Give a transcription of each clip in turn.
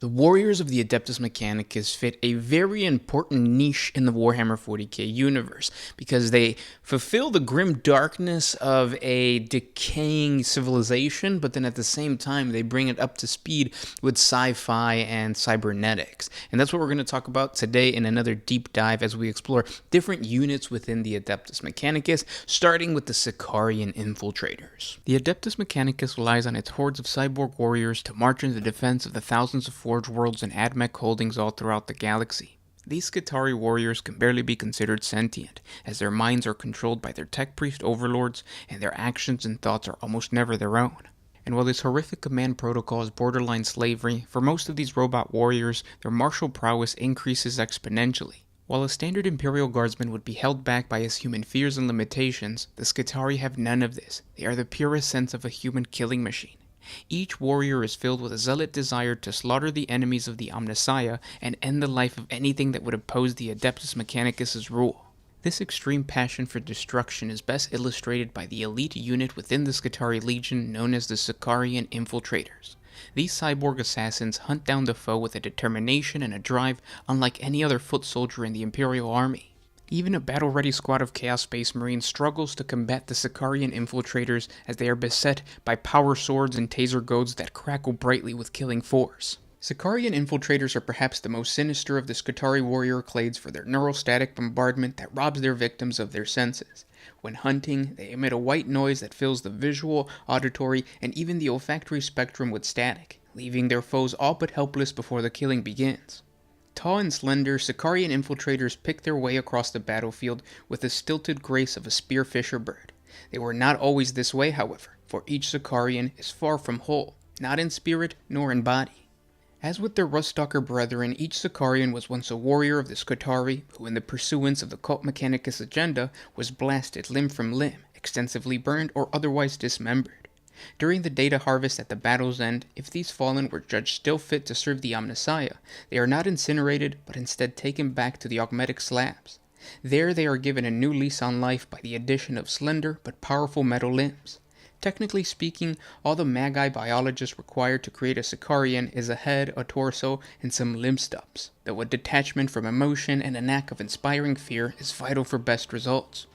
The warriors of the Adeptus Mechanicus fit a very important niche in the Warhammer 40K universe because they fulfill the grim darkness of a decaying civilization, but then at the same time they bring it up to speed with sci-fi and cybernetics. And that's what we're going to talk about today in another deep dive as we explore different units within the Adeptus Mechanicus, starting with the Skari infiltrators. The Adeptus Mechanicus relies on its hordes of cyborg warriors to march in the defense of the thousands of Forge worlds and AdMech holdings all throughout the galaxy. These Skari warriors can barely be considered sentient, as their minds are controlled by their tech priest overlords, and their actions and thoughts are almost never their own. And while this horrific command protocol is borderline slavery, for most of these robot warriors, their martial prowess increases exponentially. While a standard Imperial Guardsman would be held back by his human fears and limitations, the Skari have none of this. They are the purest sense of a human killing machine. Each warrior is filled with a zealot desire to slaughter the enemies of the Omnissiah and end the life of anything that would oppose the Adeptus Mechanicus' rule. This extreme passion for destruction is best illustrated by the elite unit within the Skari Legion known as the Skari Infiltrators. These cyborg assassins hunt down the foe with a determination and a drive unlike any other foot soldier in the Imperial Army. Even a battle-ready squad of Chaos Space Marines struggles to combat the Skari infiltrators as they are beset by power swords and taser goads that crackle brightly with killing force. Skari infiltrators are perhaps the most sinister of the Skari warrior clades for their neurostatic bombardment that robs their victims of their senses. When hunting, they emit a white noise that fills the visual, auditory, and even the olfactory spectrum with static, leaving their foes all but helpless before the killing begins. Tall and slender, Skari infiltrators pick their way across the battlefield with the stilted grace of a spearfisher bird. They were not always this way, however, for each Skarian is far from whole, not in spirit nor in body. As with their Ruststalker brethren, each Skarian was once a warrior of the Skari who, in the pursuance of the Cult Mechanicus agenda, was blasted limb from limb, extensively burned, or otherwise dismembered. During the data harvest at the battle's end, if these fallen were judged still fit to serve the Omnissiah, they are not incinerated, but instead taken back to the augmetic slabs. There they are given a new lease on life by the addition of slender but powerful metal limbs. Technically speaking, all the Magi biologists required to create a Skarian is a head, a torso, and some limb stubs, though a detachment from emotion and a knack of inspiring fear is vital for best results.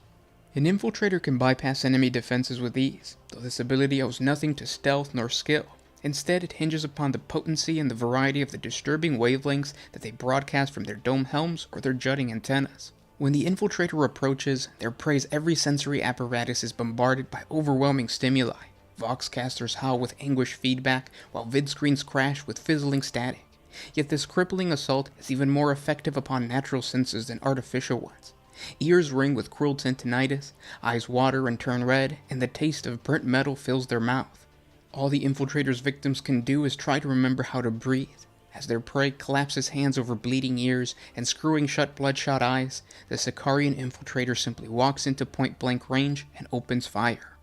An infiltrator can bypass enemy defenses with ease, though this ability owes nothing to stealth nor skill. Instead, it hinges upon the potency and the variety of the disturbing wavelengths that they broadcast from their dome helms or their jutting antennas. When the infiltrator approaches, their prey's every sensory apparatus is bombarded by overwhelming stimuli. Voxcasters howl with anguish feedback, while vidscreens crash with fizzling static. Yet this crippling assault is even more effective upon natural senses than artificial ones. Ears ring with cruel tinnitus, eyes water and turn red, and the taste of burnt metal fills their mouth. All the infiltrator's victims can do is try to remember how to breathe. As their prey collapses hands over bleeding ears and screwing shut bloodshot eyes, the Skari infiltrator simply walks into point-blank range and opens fire.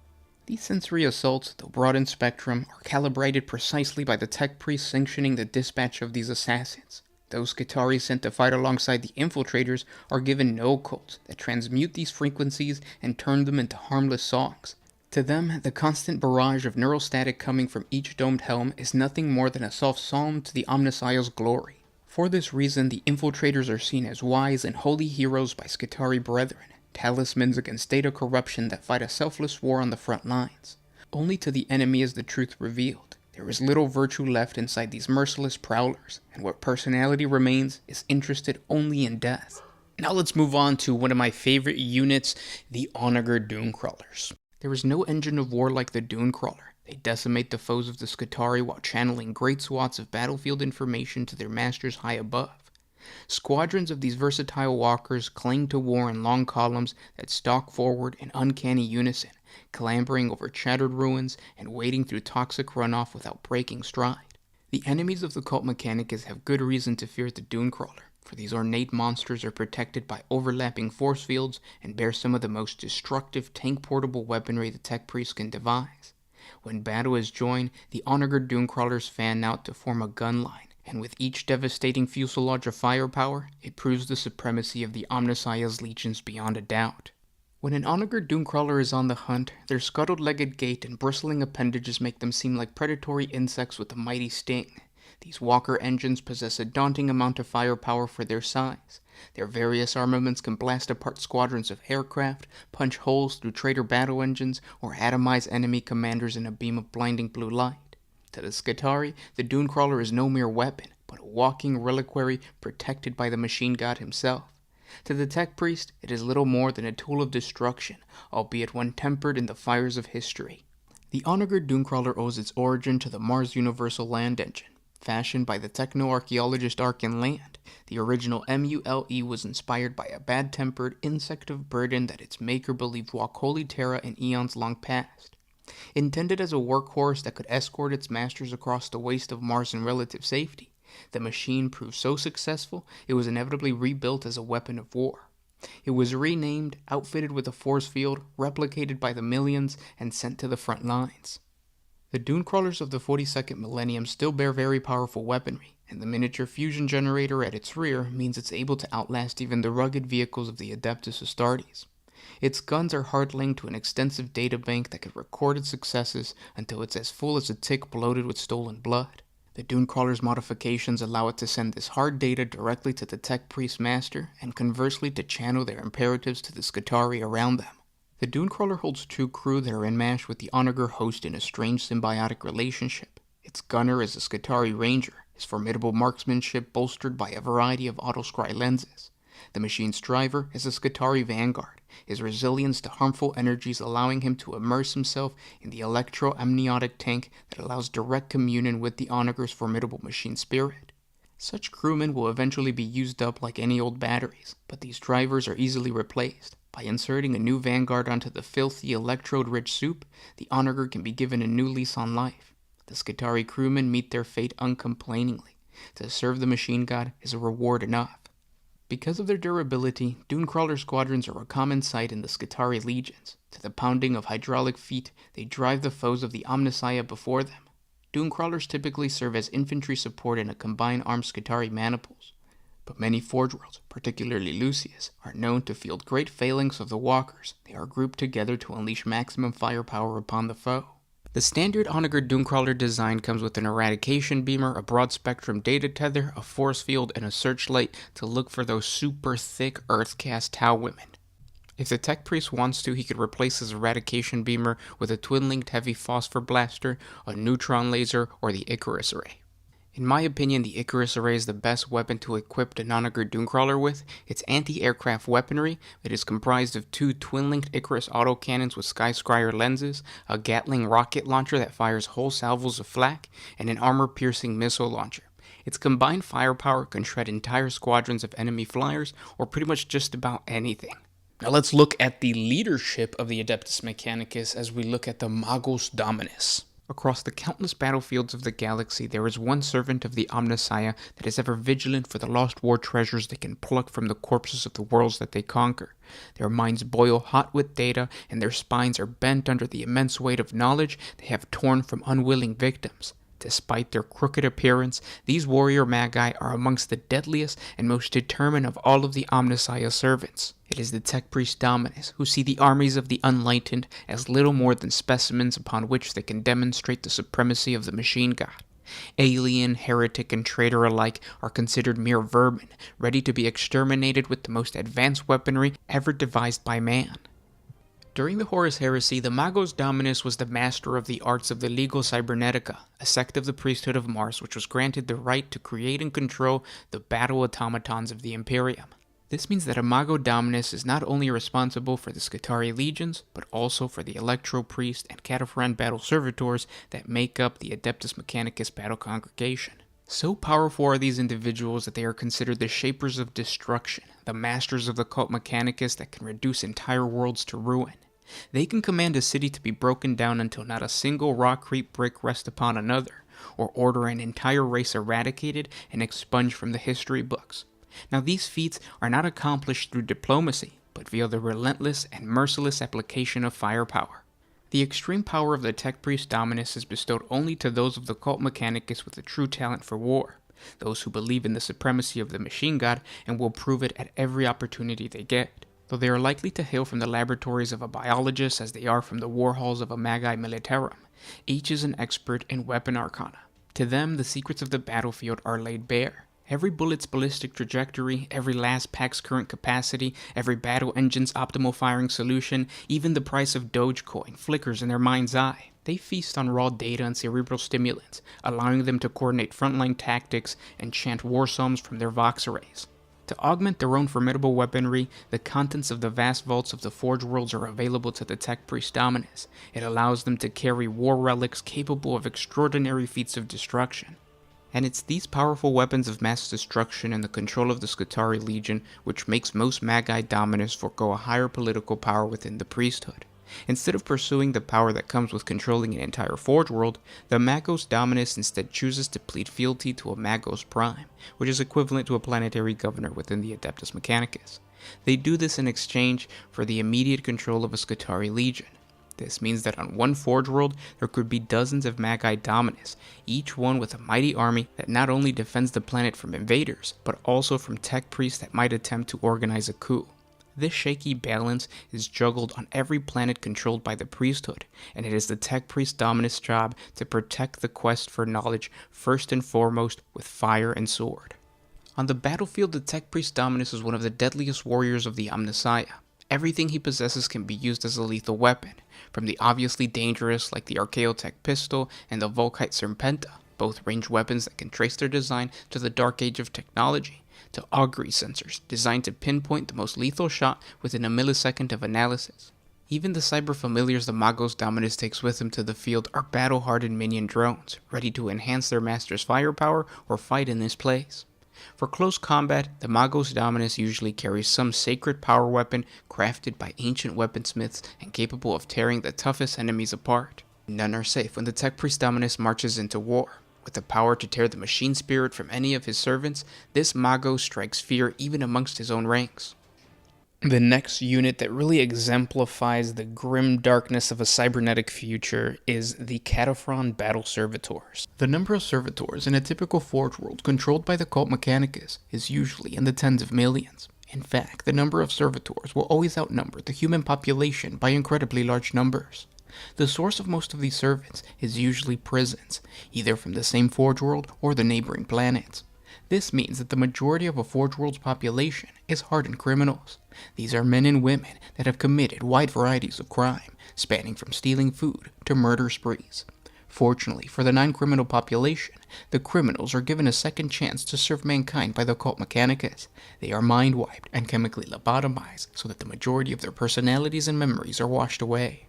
These sensory assaults, though broad in spectrum, are calibrated precisely by the tech priest sanctioning the dispatch of these assassins. Those Skari sent to fight alongside the infiltrators are given no codes that transmute these frequencies and turn them into harmless songs. To them, the constant barrage of neurostatic coming from each domed helm is nothing more than a soft psalm to the Omnissiah's glory. For this reason, the infiltrators are seen as wise and holy heroes by Skari brethren, talismans against data corruption that fight a selfless war on the front lines. Only to the enemy is the truth revealed. There is little virtue left inside these merciless prowlers, and what personality remains is interested only in death. Now let's move on to one of my favorite units, the Onager dune crawlers. There is no engine of war like the dune crawler. They decimate the foes of the Skari while channeling great swaths of battlefield information to their masters high above. Squadrons of these versatile walkers cling to war in long columns that stalk forward in uncanny unison, clambering over shattered ruins and wading through toxic runoff without breaking stride. The enemies of the Cult Mechanicus have good reason to fear the dune crawler, for these ornate monsters are protected by overlapping force fields and bear some of the most destructive tank-portable weaponry the tech priest can devise. When battle is joined, the Onager dune crawlers fan out to form a gun line, and with each devastating fuselage of firepower, it proves the supremacy of the Omnissiah's legions beyond a doubt. When an Onager Dunecrawler is on the hunt, their scuttled-legged gait and bristling appendages make them seem like predatory insects with a mighty sting. These walker engines possess a daunting amount of firepower for their size. Their various armaments can blast apart squadrons of aircraft, punch holes through traitor battle engines, or atomize enemy commanders in a beam of blinding blue light. To the Skari, the dune crawler is no mere weapon, but a walking reliquary protected by the machine god himself. To the tech priest, it is little more than a tool of destruction, albeit one tempered in the fires of history. The Onager dune crawler owes its origin to the Mars Universal Land Engine. Fashioned by the techno-archaeologist Arkin Land, the original MULE was inspired by a bad-tempered, insective burden that its maker believed walked Holy Terra in eons long past. Intended as a workhorse that could escort its masters across the waste of Mars in relative safety, the machine proved so successful it was inevitably rebuilt as a weapon of war. It was renamed, outfitted with a force field, replicated by the millions, and sent to the front lines. The dune crawlers of the 42nd millennium still bear very powerful weaponry, and the miniature fusion generator at its rear means it's able to outlast even the rugged vehicles of the Adeptus Astartes. Its guns are hard-linked to an extensive databank that can record its successes until it's as full as a tick bloated with stolen blood. The dune crawler's modifications allow it to send this hard data directly to the tech priest master, and conversely to channel their imperatives to the Skari around them. The dune crawler holds two crew that are enmeshed with the Onager host in a strange symbiotic relationship. Its gunner is a Skari ranger, his formidable marksmanship bolstered by a variety of autoscry lenses. The machine's driver is a Skari vanguard, his resilience to harmful energies allowing him to immerse himself in the electro-amniotic tank that allows direct communion with the Onager's formidable machine spirit. Such crewmen will eventually be used up like any old batteries, but these drivers are easily replaced. By inserting a new vanguard onto the filthy electrode-rich soup, the Onager can be given a new lease on life. The Skari crewmen meet their fate uncomplainingly. To serve the machine god is a reward enough. Because of their durability, dune crawler squadrons are a common sight in the Skari legions. To the pounding of hydraulic feet, they drive the foes of the Omnissiah before them. Dune crawlers typically serve as infantry support in a combined armed Skari maniples. But many Forge Worlds, particularly Lucius, are known to field great phalanx of the walkers. They are grouped together to unleash maximum firepower upon the foe. The standard Onager dune crawler design comes with an eradication beamer, a broad spectrum data tether, a force field, and a searchlight to look for those super thick earthcast Tau women. If the tech priest wants to, he could replace his eradication beamer with a twin-linked heavy phosphor blaster, a neutron laser, or the Icarus array. In my opinion, the Icarus array is the best weapon to equip the Onager dune crawler with. It's anti-aircraft weaponry. It is comprised of two twin-linked Icarus autocannons with Skyscrayer lenses, a Gatling rocket launcher that fires whole salvos of flak, and an armor-piercing missile launcher. Its combined firepower can shred entire squadrons of enemy flyers, or pretty much just about anything. Now let's look at the leadership of the Adeptus Mechanicus as we look at the Magos Dominus. Across the countless battlefields of the galaxy, there is one servant of the Omnissiah that is ever vigilant for the lost war treasures they can pluck from the corpses of the worlds that they conquer. Their minds boil hot with data, and their spines are bent under the immense weight of knowledge they have torn from unwilling victims. Despite their crooked appearance, these warrior magi are amongst the deadliest and most determined of all of the Omnissiah servants. It is the tech priest Dominus who see the armies of the unlightened as little more than specimens upon which they can demonstrate the supremacy of the machine god. Alien, heretic, and traitor alike are considered mere vermin, ready to be exterminated with the most advanced weaponry ever devised by man. During the Horus Heresy, the Magos Dominus was the master of the arts of the Ligo Cybernetica, a sect of the priesthood of Mars which was granted the right to create and control the battle automatons of the Imperium. This means that a Mago Dominus is not only responsible for the Skari legions, but also for the Electro Priest and Kataphron battle servitors that make up the Adeptus Mechanicus battle congregation. So powerful are these individuals that they are considered the shapers of destruction, the masters of the cult Mechanicus that can reduce entire worlds to ruin. They can command a city to be broken down until not a single rock-creep brick rests upon another, or order an entire race eradicated and expunged from the history books. Now these feats are not accomplished through diplomacy, but via the relentless and merciless application of firepower. The extreme power of the tech priest Dominus is bestowed only to those of the cult Mechanicus with a true talent for war, those who believe in the supremacy of the machine god and will prove it at every opportunity they get. Though they are likely to hail from the laboratories of a biologist as they are from the war halls of a Magi Militarum, each is an expert in weapon arcana. To them, the secrets of the battlefield are laid bare. Every bullet's ballistic trajectory, every last pack's current capacity, every battle engine's optimal firing solution, even the price of Dogecoin flickers in their mind's eye. They feast on raw data and cerebral stimulants, allowing them to coordinate frontline tactics and chant war psalms from their Vox arrays. To augment their own formidable weaponry, the contents of the vast vaults of the Forge Worlds are available to the Tech Priest Dominus. It allows them to carry war relics capable of extraordinary feats of destruction. And it's these powerful weapons of mass destruction and the control of the Skari Legion which makes most Magos Dominus forego a higher political power within the priesthood. Instead of pursuing the power that comes with controlling an entire Forge World, the Magos Dominus instead chooses to plead fealty to a Magos Prime, which is equivalent to a planetary governor within the Adeptus Mechanicus. They do this in exchange for the immediate control of a Skari Legion. This means that on one Forge World, there could be dozens of Magos Dominus, each one with a mighty army that not only defends the planet from invaders, but also from tech priests that might attempt to organize a coup. This shaky balance is juggled on every planet controlled by the priesthood, and it is the Tech Priest Dominus' job to protect the quest for knowledge first and foremost with fire and sword. On the battlefield, the Tech Priest Dominus is one of the deadliest warriors of the Omnissiah. Everything he possesses can be used as a lethal weapon, from the obviously dangerous like the Archaeotech pistol and the Volkite Serpenta, both ranged weapons that can trace their design to the dark age of technology, to augury sensors designed to pinpoint the most lethal shot within a millisecond of analysis. Even the cyber familiars the Magos Dominus takes with him to the field are battle-hardened minion drones, ready to enhance their master's firepower or fight in his place. For close combat, the Magos Dominus usually carries some sacred power weapon crafted by ancient weaponsmiths and capable of tearing the toughest enemies apart. None are safe when the Tech Priest Dominus marches into war. With the power to tear the machine spirit from any of his servants, this Mago strikes fear even amongst his own ranks. The next unit that really exemplifies the grim darkness of a cybernetic future is the Kataphron battle servitors. The number of servitors in a typical Forge World controlled by the cult Mechanicus is usually in the tens of millions. In fact, the number of servitors will always outnumber the human population by incredibly large numbers. The source of most of these servants is usually prisons, either from the same Forge World or the neighboring planets. This means that the majority of a Forge World's population is hardened criminals. These are men and women that have committed wide varieties of crime, spanning from stealing food to murder sprees. Fortunately for the non-criminal population, the criminals are given a second chance to serve mankind by the cult Mechanicus. They are mind-wiped and chemically lobotomized so that the majority of their personalities and memories are washed away.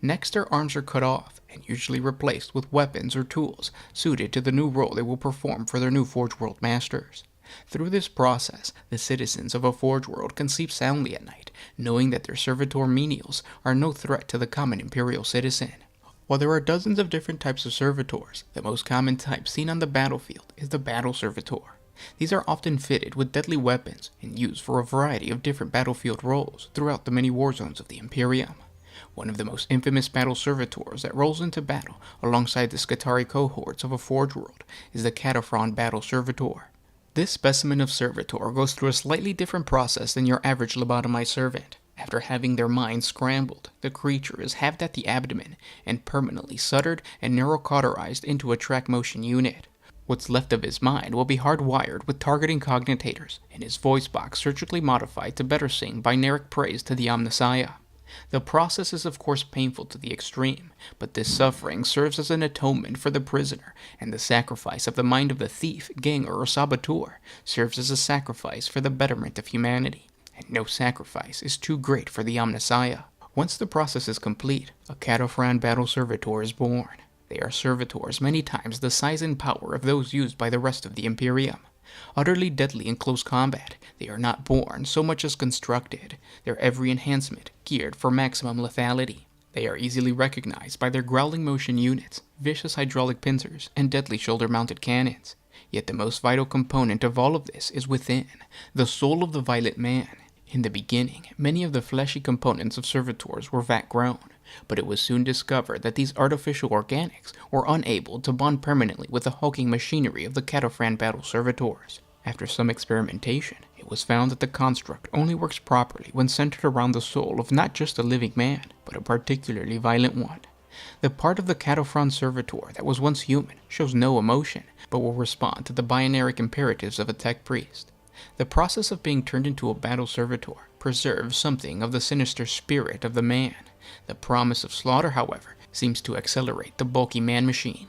Next, their arms are cut off and usually replaced with weapons or tools suited to the new role they will perform for their new Forge World masters. Through this process, the citizens of a Forge World can sleep soundly at night, knowing that their servitor menials are no threat to the common imperial citizen. While there are dozens of different types of servitors, the most common type seen on the battlefield is the battle servitor. These are often fitted with deadly weapons and used for a variety of different battlefield roles throughout the many war zones of the Imperium. One of the most infamous battle servitors that rolls into battle alongside the Skari cohorts of a Forge World is the Kataphron battle servitor. This specimen of servitor goes through a slightly different process than your average lobotomized servant. After having their mind scrambled, the creature is halved at the abdomen and permanently soldered and neurocauterized into a track motion unit. What's left of his mind will be hardwired with targeting cognitators, and his voice box surgically modified to better sing binaric praise to the Omnissiah. The process is of course painful to the extreme, but this suffering serves as an atonement for the prisoner, and the sacrifice of the mind of the thief, ganger, or saboteur serves as a sacrifice for the betterment of humanity, and no sacrifice is too great for the Omnissiah. Once the process is complete, a Kataphron battle servitor is born. They are servitors many times the size and power of those used by the rest of the Imperium. Utterly deadly in close combat, they are not born so much as constructed, their every enhancement geared for maximum lethality. They are easily recognized by their growling motion units, vicious hydraulic pincers, and deadly shoulder-mounted cannons. Yet the most vital component of all of this is within, the soul of the violent man. In the beginning, many of the fleshy components of servitors were vat-grown, but it was soon discovered that these artificial organics were unable to bond permanently with the hulking machinery of the Kataphron battle servitors. After some experimentation, it was found that the construct only works properly when centered around the soul of not just a living man, but a particularly violent one. The part of the Kataphron servitor that was once human shows no emotion, but will respond to the binaric imperatives of a tech priest. The process of being turned into a battle servitor preserves something of the sinister spirit of the man. The promise of slaughter, however, seems to accelerate the bulky man-machine.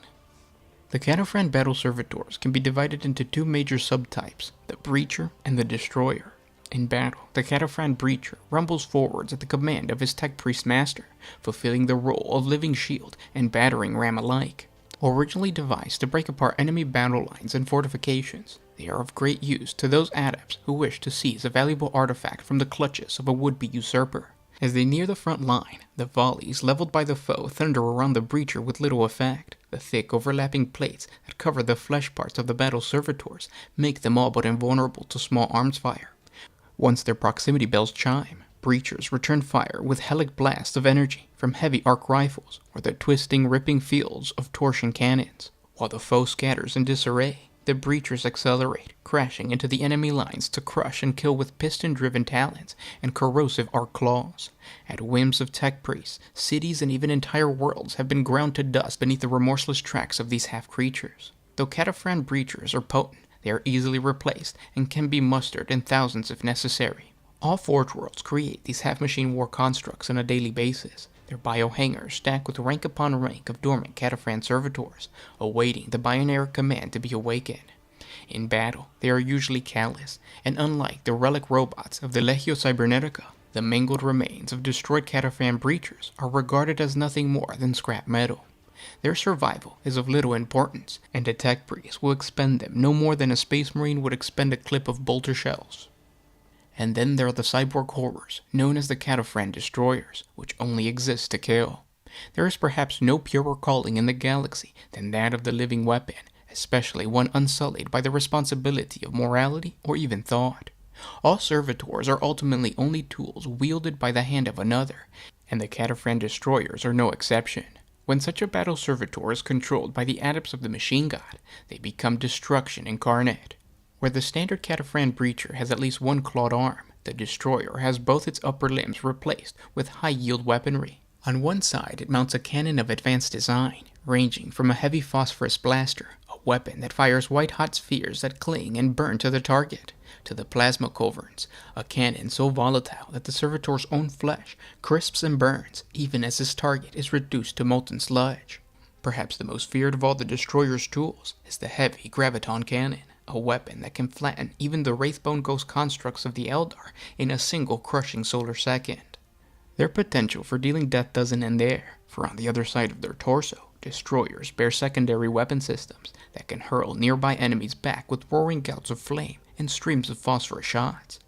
The Kataphron battle servitors can be divided into two major subtypes, the Breacher and the Destroyer. In battle, the Kataphron Breacher rumbles forwards at the command of his tech priest master, fulfilling the role of living shield and battering ram alike. Originally devised to break apart enemy battle lines and fortifications, they are of great use to those adepts who wish to seize a valuable artifact from the clutches of a would-be usurper. As they near the front line, the volleys leveled by the foe thunder around the Breacher with little effect. The thick overlapping plates that cover the flesh parts of the battle servitors make them all but invulnerable to small arms fire. Once their proximity bells chime, Breachers return fire with helic blasts of energy from heavy arc rifles or the twisting, ripping fields of torsion cannons. While the foe scatters in disarray, the Breachers accelerate, crashing into the enemy lines to crush and kill with piston-driven talons and corrosive arc claws. At whims of tech priests, cities and even entire worlds have been ground to dust beneath the remorseless tracks of these half-creatures. Though Kataphron Breachers are potent, they are easily replaced and can be mustered in thousands if necessary. All Forge Worlds create these half-machine war constructs on a daily basis, their biohangars stacked with rank upon rank of dormant Kataphron servitors, awaiting the binary command to be awakened. In battle, they are usually callous, and unlike the relic robots of the Legio Cybernetica, the mangled remains of destroyed Kataphron Breachers are regarded as nothing more than scrap metal. Their survival is of little importance, and a tech priest will expend them no more than a space marine would expend a clip of bolter shells. And then there are the cyborg horrors, known as the Kataphron Destroyers, which only exist to kill. There is perhaps no purer calling in the galaxy than that of the living weapon, especially one unsullied by the responsibility of morality or even thought. All servitors are ultimately only tools wielded by the hand of another, and the Kataphron Destroyers are no exception. When such a battle servitor is controlled by the adepts of the machine god, they become destruction incarnate. Where the standard Kataphron Breacher has at least one clawed arm, the Destroyer has both its upper limbs replaced with high-yield weaponry. On one side, it mounts a cannon of advanced design, ranging from a heavy phosphorus blaster, a weapon that fires white-hot spheres that cling and burn to the target, to the plasma culverins, a cannon so volatile that the servitor's own flesh crisps and burns, even as his target is reduced to molten sludge. Perhaps the most feared of all the Destroyer's tools is the heavy graviton cannon, a weapon that can flatten even the Wraithbone ghost constructs of the Eldar in a single crushing solar second. Their potential for dealing death doesn't end there, for on the other side of their torso, Destroyers bear secondary weapon systems that can hurl nearby enemies back with roaring gouts of flame and streams of phosphorus shots.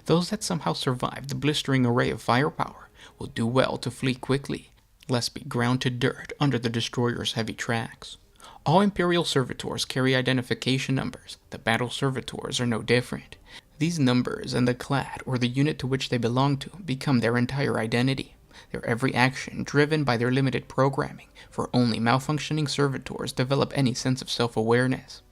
Those that somehow survive the blistering array of firepower will do well to flee quickly, lest be ground to dirt under the Destroyer's heavy tracks. All Imperial servitors carry identification numbers. The battle servitors are no different. These numbers and the clad or the unit to which they belong to become their entire identity, their every action driven by their limited programming, for only malfunctioning servitors develop any sense of self-awareness.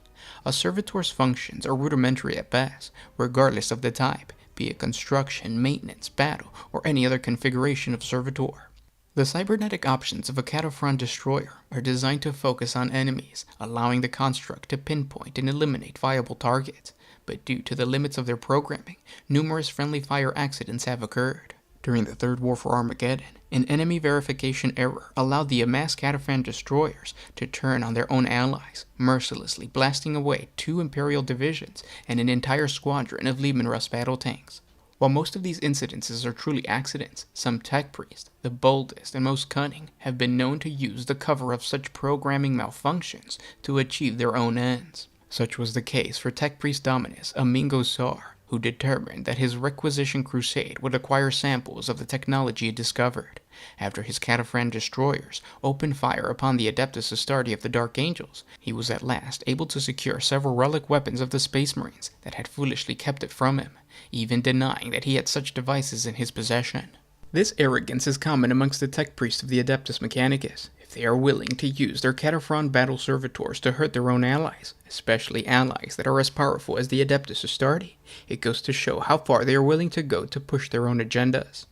A servitor's functions are rudimentary at best, regardless of the type, be it construction, maintenance, battle, or any other configuration of servitor. The cybernetic options of a Kataphron Destroyer are designed to focus on enemies, allowing the construct to pinpoint and eliminate viable targets, but due to the limits of their programming, numerous friendly fire accidents have occurred. During the Third War for Armageddon, an enemy verification error allowed the amassed Kataphron Destroyers to turn on their own allies, mercilessly blasting away 2 Imperial divisions and an entire squadron of Leman Russ battle tanks. While most of these incidences are truly accidents, some tech priests, the boldest and most cunning, have been known to use the cover of such programming malfunctions to achieve their own ends. Such was the case for Tech Priest Dominus, a Mingo Tsar, who determined that his requisition crusade would acquire samples of the technology it discovered. After his Kataphron Destroyers opened fire upon the Adeptus Astartes of the Dark Angels, he was at last able to secure several relic weapons of the Space Marines that had foolishly kept it from him, even denying that he had such devices in his possession. This arrogance is common amongst the tech priests of the Adeptus Mechanicus. If they are willing to use their Kataphron battle servitors to hurt their own allies, especially allies that are as powerful as the Adeptus Astartes, it goes to show how far they are willing to go to push their own agendas.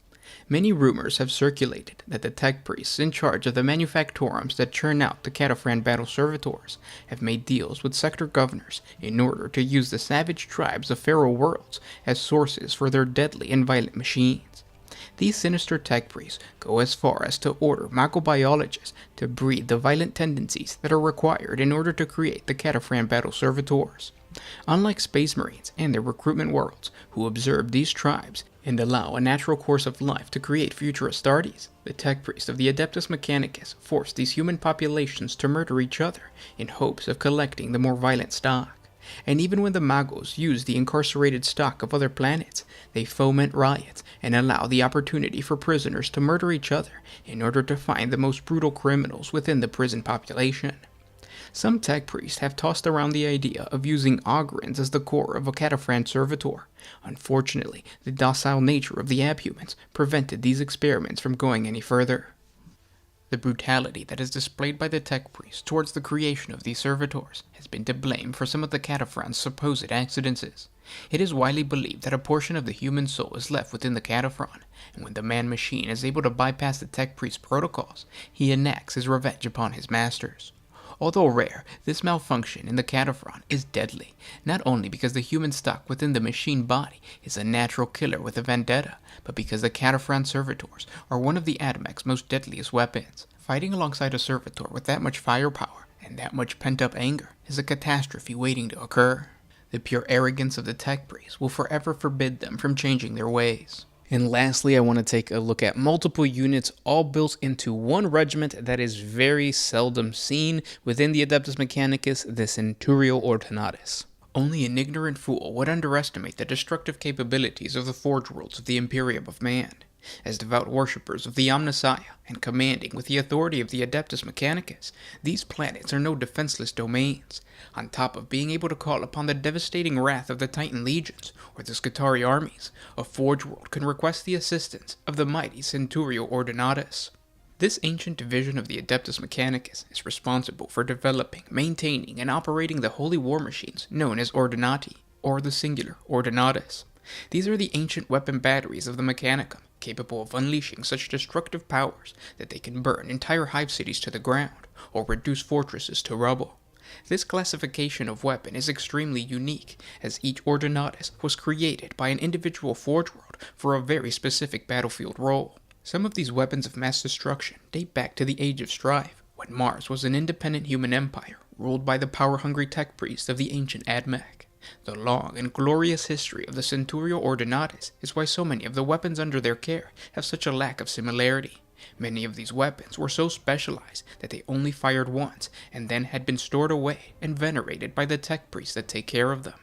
Many rumors have circulated that the tech priests in charge of the manufactorums that churn out the Kataphron battle servitors have made deals with sector governors in order to use the savage tribes of feral worlds as sources for their deadly and violent machines. These sinister tech priests go as far as to order microbiologists to breed the violent tendencies that are required in order to create the Kataphron battle servitors. Unlike space marines and their recruitment worlds, who observe these tribes and allow a natural course of life to create future Astartes, the tech priests of the Adeptus Mechanicus force these human populations to murder each other in hopes of collecting the more violent stock. And even when the Magos use the incarcerated stock of other planets, they foment riots and allow the opportunity for prisoners to murder each other in order to find the most brutal criminals within the prison population. Some tech priests have tossed around the idea of using Ogrins as the core of a Kataphron servitor. Unfortunately, the docile nature of the abhumans prevented these experiments from going any further. The brutality that is displayed by the tech priests towards the creation of these servitors has been to blame for some of the Kataphron's supposed accidents. It is widely believed that a portion of the human soul is left within the Kataphron, and when the man-machine is able to bypass the tech priest's protocols, he enacts his revenge upon his masters. Although rare, this malfunction in the Kataphron is deadly, not only because the human stock within the machine body is a natural killer with a vendetta, but because the Kataphron servitors are one of the Admech's most deadliest weapons. Fighting alongside a servitor with that much firepower and that much pent-up anger is a catastrophe waiting to occur. The pure arrogance of the tech priests will forever forbid them from changing their ways. And lastly, I want to take a look at multiple units all built into one regiment that is very seldom seen within the Adeptus Mechanicus, the Centurio Ordinatus. Only an ignorant fool would underestimate the destructive capabilities of the Forge Worlds of the Imperium of Man. As devout worshippers of the Omnissiah and commanding with the authority of the Adeptus Mechanicus, these planets are no defenseless domains. On top of being able to call upon the devastating wrath of the Titan legions or the Skari armies, a Forge World can request the assistance of the mighty Centurio Ordinatus. This ancient division of the Adeptus Mechanicus is responsible for developing, maintaining, and operating the holy war machines known as Ordinati, or the singular Ordinatus. These are the ancient weapon batteries of the Mechanicum, capable of unleashing such destructive powers that they can burn entire hive cities to the ground, or reduce fortresses to rubble. This classification of weapon is extremely unique, as each Ordinatus was created by an individual Forge World for a very specific battlefield role. Some of these weapons of mass destruction date back to the Age of Strife, when Mars was an independent human empire ruled by the power-hungry tech priests of the ancient Admech. The long and glorious history of the Centurio Ordinatus is why so many of the weapons under their care have such a lack of similarity. Many of these weapons were so specialized that they only fired once and then had been stored away and venerated by the tech priests that take care of them.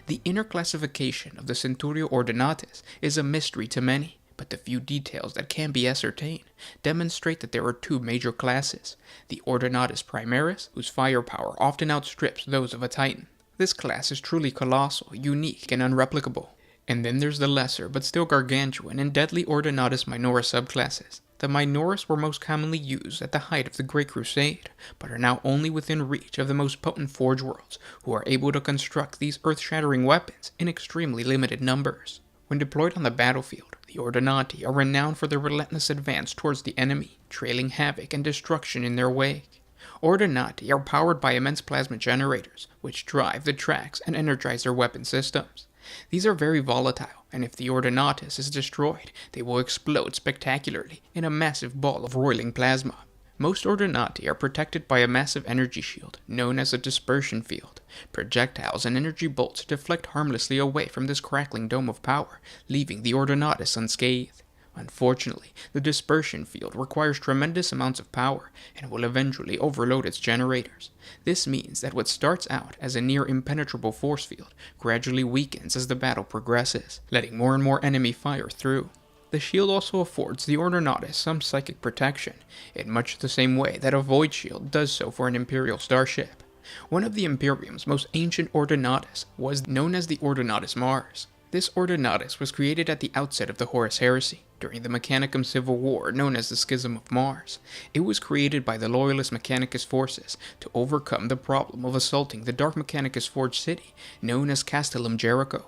The inner classification of the Centurio Ordinatus is a mystery to many, but the few details that can be ascertained demonstrate that there are two major classes: the Ordinatus Primaris, whose firepower often outstrips those of a Titan. This class is truly colossal, unique, and unreplicable. And then there's the lesser, but still gargantuan and deadly Ordinatus Minoris subclasses. The Minoris were most commonly used at the height of the Great Crusade, but are now only within reach of the most potent Forge Worlds, who are able to construct these earth-shattering weapons in extremely limited numbers. When deployed on the battlefield, the Ordinati are renowned for their relentless advance towards the enemy, trailing havoc and destruction in their wake. Ordinati are powered by immense plasma generators, which drive the tracks and energize their weapon systems. These are very volatile, and if the Ordinatus is destroyed, they will explode spectacularly in a massive ball of roiling plasma. Most Ordinati are protected by a massive energy shield, known as a dispersion field. Projectiles and energy bolts deflect harmlessly away from this crackling dome of power, leaving the Ordinatus unscathed. Unfortunately, the dispersion field requires tremendous amounts of power and will eventually overload its generators. This means that what starts out as a near impenetrable force field gradually weakens as the battle progresses, letting more and more enemy fire through. The shield also affords the Ordinatus some psychic protection, in much the same way that a void shield does so for an Imperial starship. One of the Imperium's most ancient Ordinatus was known as the Ordinatus Mars. This Ordinatus was created at the outset of the Horus Heresy, during the Mechanicum Civil War known as the Schism of Mars. It was created by the Loyalist Mechanicus forces to overcome the problem of assaulting the Dark Mechanicus Forge city, known as Castellum Jericho.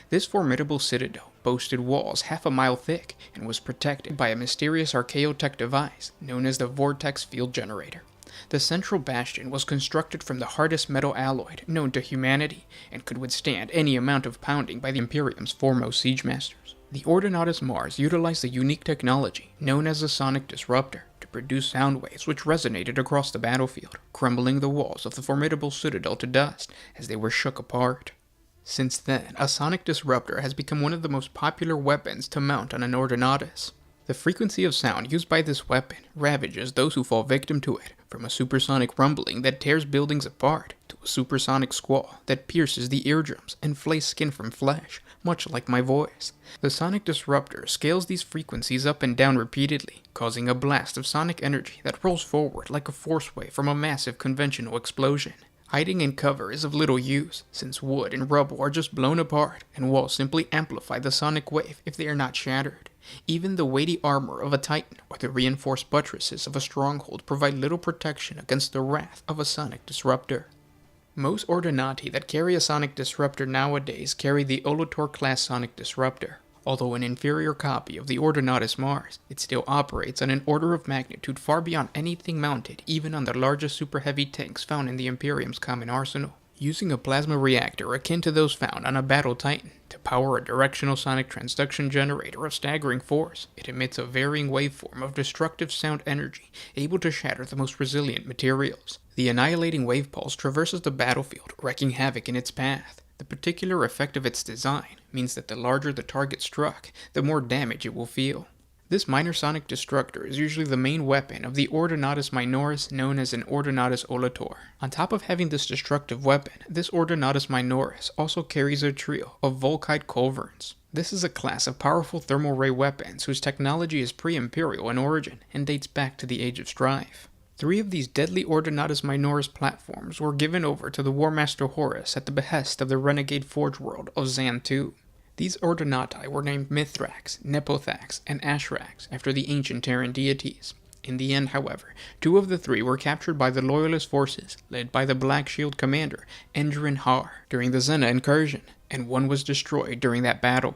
This formidable citadel boasted walls half a mile thick and was protected by a mysterious archaeotech device known as the Vortex Field Generator. The central bastion was constructed from the hardest metal alloy known to humanity and could withstand any amount of pounding by the Imperium's foremost siege masters. The Ordinatus Mars utilized a unique technology known as a sonic disruptor to produce sound waves which resonated across the battlefield, crumbling the walls of the formidable citadel to dust as they were shook apart. Since then, a sonic disruptor has become one of the most popular weapons to mount on an Ordinatus. The frequency of sound used by this weapon ravages those who fall victim to it, from a supersonic rumbling that tears buildings apart to a supersonic squall that pierces the eardrums and flays skin from flesh, much like my voice. The sonic disruptor scales these frequencies up and down repeatedly, causing a blast of sonic energy that rolls forward like a force wave from a massive conventional explosion. Hiding in cover is of little use, since wood and rubble are just blown apart, and walls simply amplify the sonic wave if they are not shattered. Even the weighty armor of a titan or the reinforced buttresses of a stronghold provide little protection against the wrath of a sonic disruptor. Most Ordinati that carry a sonic disruptor nowadays carry the Olotor class sonic disruptor. Although an inferior copy of the Ordinatus Mars, it still operates on an order of magnitude far beyond anything mounted even on the largest super heavy tanks found in the Imperium's common arsenal. Using a plasma reactor akin to those found on a battle titan to power a directional sonic transduction generator of staggering force, it emits a varying waveform of destructive sound energy able to shatter the most resilient materials. The annihilating wave pulse traverses the battlefield, wreaking havoc in its path. The particular effect of its design means that the larger the target struck, the more damage it will feel. This minor sonic destructor is usually the main weapon of the Ordinatus Minoris, known as an Ordinatus Olotor. On top of having this destructive weapon, this Ordinatus Minoris also carries a trio of Volkite culverins. This is a class of powerful thermal ray weapons whose technology is pre-imperial in origin and dates back to the Age of Strife. 3 of these deadly Ordinatus Minoris platforms were given over to the War Master Horus at the behest of the renegade Forge World of Zan II. These Ordinati were named Mithrax, Nepothax, and Ashrax after the ancient Terran deities. In the end, however, 2 of the 3 were captured by the Loyalist forces, led by the Black Shield commander, Endrin Har, during the Zena incursion, and 1 was destroyed during that battle.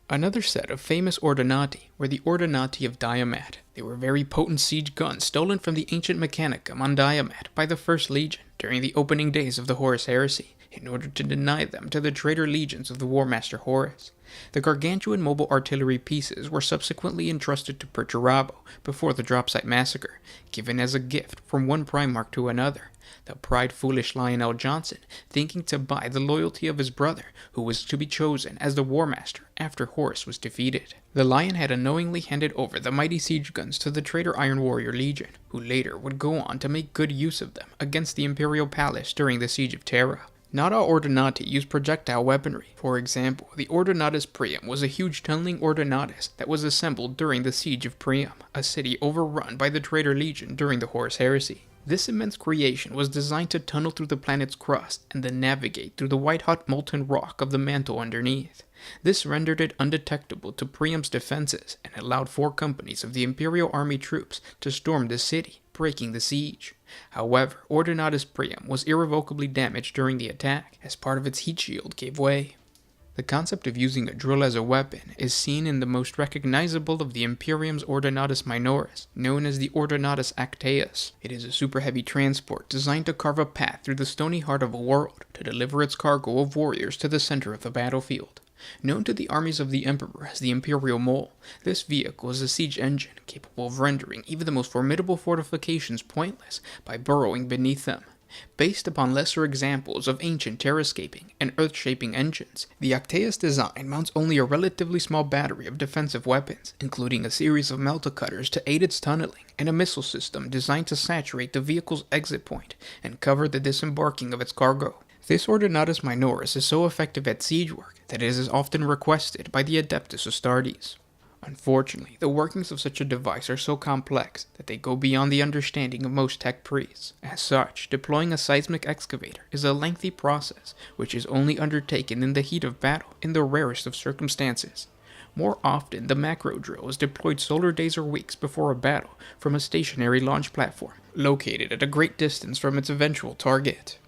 Another set of famous Ordinati were the Ordinati of Diamat. They were very potent siege guns stolen from the ancient Mechanicum on Diamat by the First Legion during the opening days of the Horus Heresy, in order to deny them to the traitor legions of the War Master Horus. The gargantuan mobile artillery pieces were subsequently entrusted to Perturabo before the Dropsite Massacre, given as a gift from one Primarch to another, the pride-foolish Lionel Johnson thinking to buy the loyalty of his brother, who was to be chosen as the War Master after Horus was defeated. The Lion had unknowingly handed over the mighty siege guns to the traitor Iron Warrior Legion, who later would go on to make good use of them against the Imperial Palace during the Siege of Terra. Not all Ordinati use projectile weaponry. For example, the Ordinatus Priam was a huge tunneling Ordinatus that was assembled during the Siege of Priam, a city overrun by the traitor Legion during the Horus Heresy. This immense creation was designed to tunnel through the planet's crust and then navigate through the white-hot molten rock of the mantle underneath. This rendered it undetectable to Priam's defenses and allowed 4 companies of the Imperial Army troops to storm the city, breaking the siege. However, Ordinatus Priam was irrevocably damaged during the attack, as part of its heat shield gave way. The concept of using a drill as a weapon is seen in the most recognizable of the Imperium's Ordinatus Minoris, known as the Ordinatus Actaeus. It is a super heavy transport designed to carve a path through the stony heart of a world to deliver its cargo of warriors to the center of the battlefield. Known to the armies of the Emperor as the Imperial Mole, this vehicle is a siege engine capable of rendering even the most formidable fortifications pointless by burrowing beneath them. Based upon lesser examples of ancient terrascaping and earth-shaping engines, the Actaeus design mounts only a relatively small battery of defensive weapons, including a series of melta-cutters to aid its tunneling, and a missile system designed to saturate the vehicle's exit point and cover the disembarking of its cargo. This Ordinatus Minoris is so effective at siege work that it is often requested by the Adeptus Astartes. Unfortunately, the workings of such a device are so complex that they go beyond the understanding of most tech priests. As such, deploying a seismic excavator is a lengthy process which is only undertaken in the heat of battle in the rarest of circumstances. More often, the macro drill is deployed solar days or weeks before a battle from a stationary launch platform, located at a great distance from its eventual target.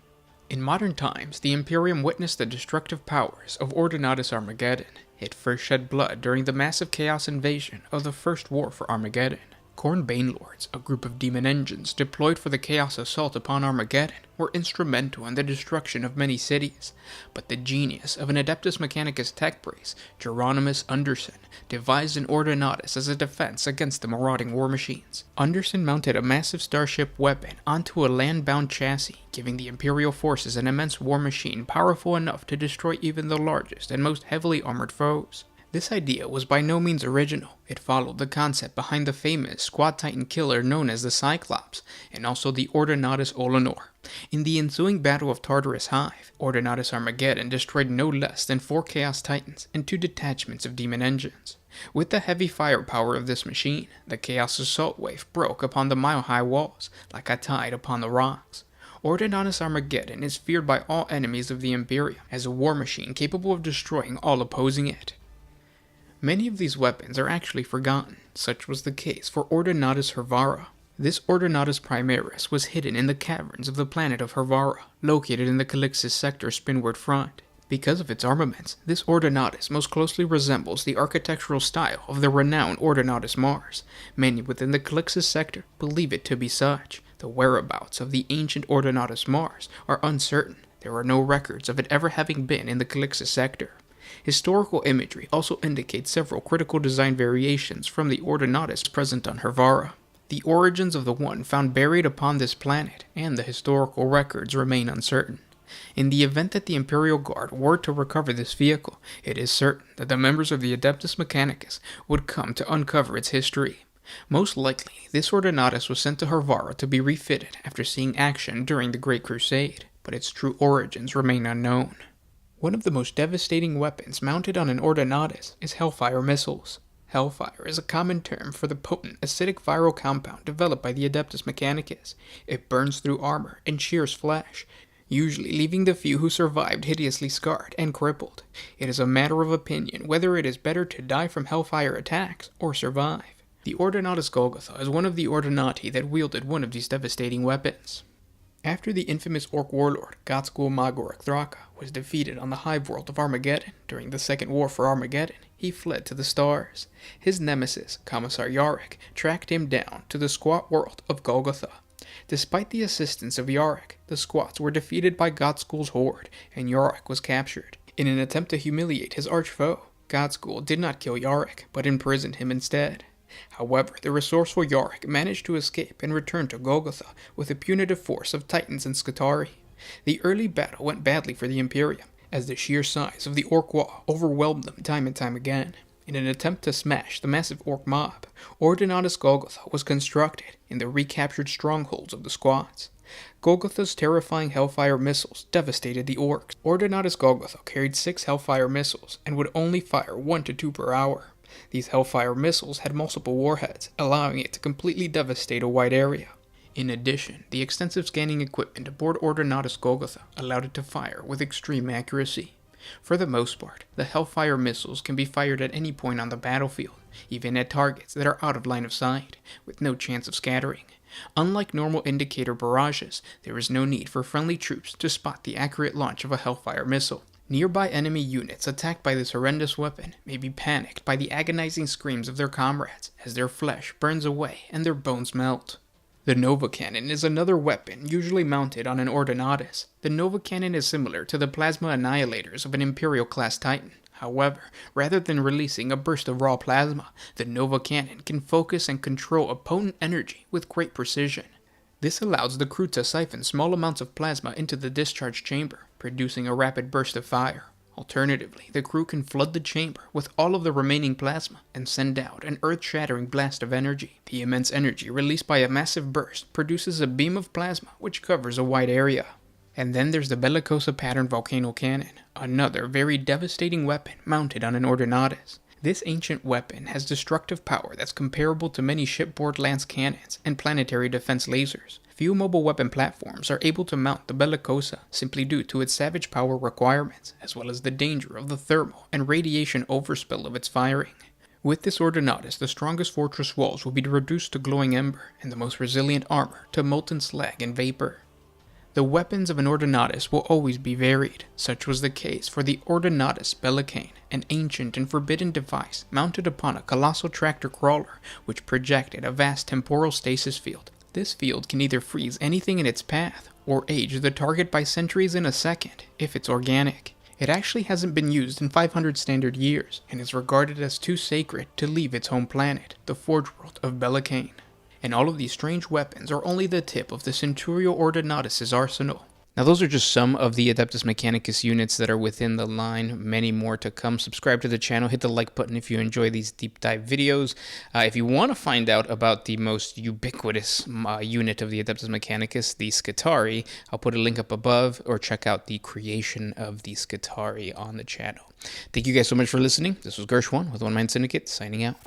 In modern times, the Imperium witnessed the destructive powers of Ordinatus Armageddon. It first shed blood during the massive chaos invasion of the First War for Armageddon. Khorne Banelords, a group of demon engines deployed for the chaos assault upon Armageddon, were instrumental in the destruction of many cities, but the genius of an Adeptus Mechanicus tech brace, Geronimus Underson, devised an Ordinatus as a defense against the marauding war machines. Underson mounted a massive starship weapon onto a land-bound chassis, giving the Imperial forces an immense war machine powerful enough to destroy even the largest and most heavily armored foes. This idea was by no means original. It followed the concept behind the famous Squad Titan killer known as the Cyclops, and also the Ordinatus Olanor. In the ensuing Battle of Tartarus Hive, Ordinatus Armageddon destroyed no less than 4 Chaos Titans and 2 detachments of demon engines. With the heavy firepower of this machine, the Chaos Assault Wave broke upon the mile-high walls, like a tide upon the rocks. Ordinatus Armageddon is feared by all enemies of the Imperium, as a war machine capable of destroying all opposing it. Many of these weapons are actually forgotten. Such was the case for Ordinatus Hervara. This Ordinatus Primaris was hidden in the caverns of the planet of Hervara, located in the Calixis sector spinward front. Because of its armaments, this Ordinatus most closely resembles the architectural style of the renowned Ordinatus Mars. Many within the Calixis sector believe it to be such. The whereabouts of the ancient Ordinatus Mars are uncertain. There are no records of it ever having been in the Calixis sector. Historical imagery also indicates several critical design variations from the Ordinatus present on Hervara. The origins of the one found buried upon this planet and the historical records remain uncertain. In the event that the Imperial Guard were to recover this vehicle, it is certain that the members of the Adeptus Mechanicus would come to uncover its history. Most likely, this Ordinatus was sent to Hervara to be refitted after seeing action during the Great Crusade, but its true origins remain unknown. One of the most devastating weapons mounted on an Ordinatus is Hellfire missiles. Hellfire is a common term for the potent acidic viral compound developed by the Adeptus Mechanicus. It burns through armor and shears flesh, usually leaving the few who survived hideously scarred and crippled. It is a matter of opinion whether it is better to die from Hellfire attacks or survive. The Ordinatus Golgotha is one of the Ordinati that wielded one of these devastating weapons. After the infamous Orc warlord Godskull Magorek Thraka was defeated on the hive world of Armageddon during the Second War for Armageddon, he fled to the stars. His nemesis, Commissar Yarrick, tracked him down to the squat world of Golgotha. Despite the assistance of Yarrick, the squats were defeated by Godskull's horde, and Yarrick was captured. In an attempt to humiliate his arch-foe, Godskull did not kill Yarrick, but imprisoned him instead. However, the resourceful Yarrick managed to escape and return to Golgotha with a punitive force of Titans and Skari. The early battle went badly for the Imperium, as the sheer size of the Orc wall overwhelmed them time and time again. In an attempt to smash the massive Orc mob, Ordinatus Golgotha was constructed in the recaptured strongholds of the squads. Golgotha's terrifying Hellfire missiles devastated the Orcs. Ordinatus Golgotha carried 6 Hellfire missiles and would only fire 1 to 2 per hour. These Hellfire missiles had multiple warheads, allowing it to completely devastate a wide area. In addition, the extensive scanning equipment aboard Ordinatus Golgotha allowed it to fire with extreme accuracy. For the most part, the Hellfire missiles can be fired at any point on the battlefield, even at targets that are out of line of sight, with no chance of scattering. Unlike normal indicator barrages, there is no need for friendly troops to spot the accurate launch of a Hellfire missile. Nearby enemy units attacked by this horrendous weapon may be panicked by the agonizing screams of their comrades as their flesh burns away and their bones melt. The Nova Cannon is another weapon usually mounted on an Ordinatus. The Nova Cannon is similar to the plasma annihilators of an Imperial-class Titan. However, rather than releasing a burst of raw plasma, the Nova Cannon can focus and control a potent energy with great precision. This allows the crew to siphon small amounts of plasma into the discharge chamber, producing a rapid burst of fire. Alternatively, the crew can flood the chamber with all of the remaining plasma and send out an earth-shattering blast of energy. The immense energy released by a massive burst produces a beam of plasma which covers a wide area. And then there's the Bellicosa pattern Volcano Cannon, another very devastating weapon mounted on an Ordinatus. This ancient weapon has destructive power that's comparable to many shipboard lance cannons and planetary defense lasers. Few mobile weapon platforms are able to mount the Bellicosa simply due to its savage power requirements, as well as the danger of the thermal and radiation overspill of its firing. With this Ordinatus, the strongest fortress walls will be reduced to glowing ember, and the most resilient armor to molten slag and vapor. The weapons of an Ordinatus will always be varied. Such was the case for the Ordinatus Bellicane, an ancient and forbidden device mounted upon a colossal tractor crawler which projected a vast temporal stasis field. This field can either freeze anything in its path or age the target by centuries in a second if it's organic. It actually hasn't been used in 500 standard years and is regarded as too sacred to leave its home planet, the Forge World of Bellicane. And all of these strange weapons are only the tip of the Centurio Ordinatus' arsenal. Now those are just some of the Adeptus Mechanicus units that are within the line, many more to come. Subscribe to the channel, hit the like button if you enjoy these deep dive videos. If you want to find out about the most ubiquitous unit of the Adeptus Mechanicus, the Skari, I'll put a link up above, or check out the creation of the Skari on the channel. Thank you guys so much for listening. This was Gershwan with One Mind Syndicate, signing out.